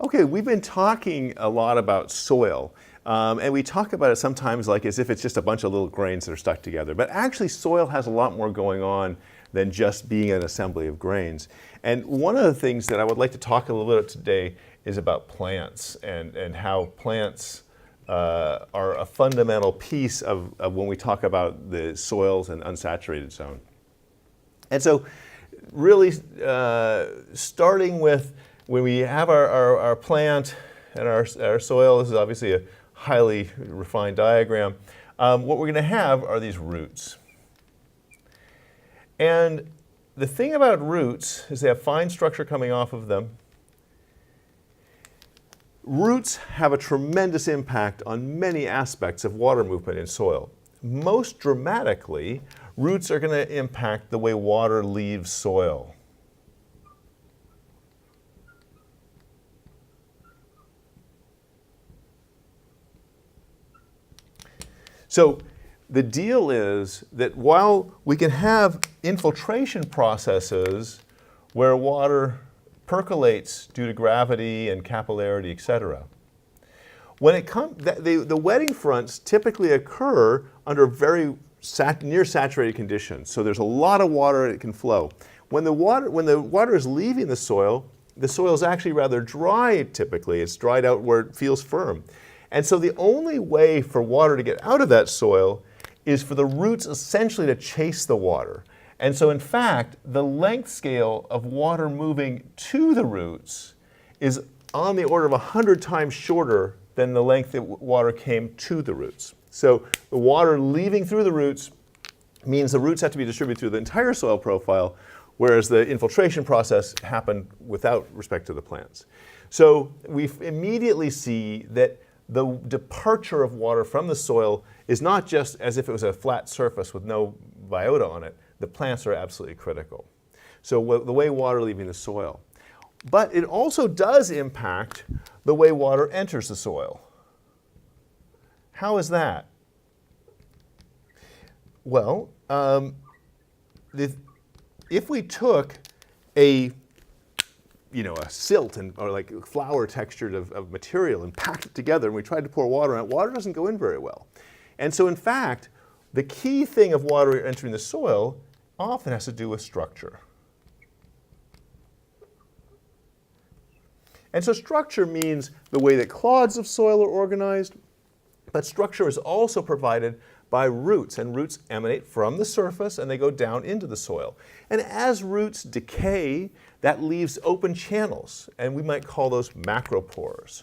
Okay, we've been talking a lot about soil, and we talk about it sometimes like as if it's just a bunch of little grains that are stuck together. But actually, soil has a lot more going on than just being an assembly of grains. And one of the things that I would like to talk a little bit today is about plants and how plants are a fundamental piece of when we talk about the soils and unsaturated zone. And so really starting with when we have our plant and our soil, this is obviously a highly refined diagram, what we're going to have are these roots. And the thing about roots is they have fine structure coming off of them. Roots have a tremendous impact on many aspects of water movement in soil. Most dramatically, roots are going to impact the way water leaves soil. So the deal is that while we can have infiltration processes where water percolates due to gravity and capillarity, etc., when it comes, the wetting fronts typically occur under very near saturated conditions. So there's a lot of water that can flow. When the water is leaving the soil is actually rather dry typically. It's dried out where it feels firm. And so the only way for water to get out of that soil is for the roots essentially to chase the water. And so in fact, the length scale of water moving to the roots is on the order of 100 times shorter than the length that water came to the roots. So the water leaving through the roots means the roots have to be distributed through the entire soil profile, whereas the infiltration process happened without respect to the plants. So we immediately see that the departure of water from the soil is not just as if it was a flat surface with no biota on it. The plants are absolutely critical. So the way water leaving the soil. But it also does impact the way water enters the soil. How is that? Well, if we took a silt or like flour textured of material and packed it together and we tried to pour water on it, water doesn't go in very well. And so in fact, the key thing of water entering the soil often has to do with structure. And so structure means the way that clods of soil are organized, but structure is also provided by roots, and roots emanate from the surface and they go down into the soil. And as roots decay, that leaves open channels, and we might call those macropores.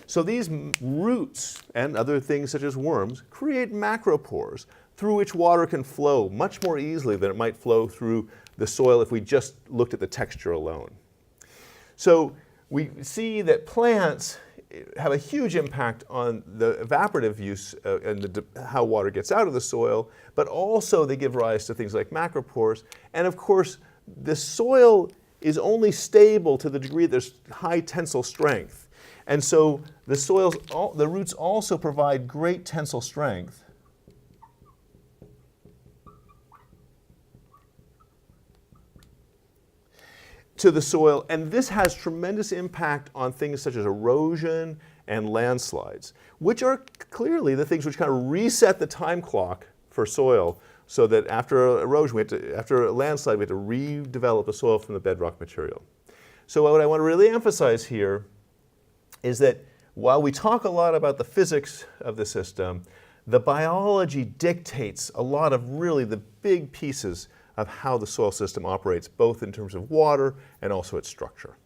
So these roots and other things such as worms create macropores through which water can flow much more easily than it might flow through the soil if we just looked at the texture alone. So we see that plants have a huge impact on the evaporative use and how water gets out of the soil, but also they give rise to things like macropores. And of course, the soil is only stable to the degree there's high tensile strength. And so the roots also provide great tensile strength. To the soil, and this has tremendous impact on things such as erosion and landslides, which are clearly the things which kind of reset the time clock for soil, so that after erosion, after a landslide, we have to redevelop the soil from the bedrock material. So what I want to really emphasize here is that while we talk a lot about the physics of the system, the biology dictates a lot of really the big pieces of how the soil system operates, both in terms of water and also its structure.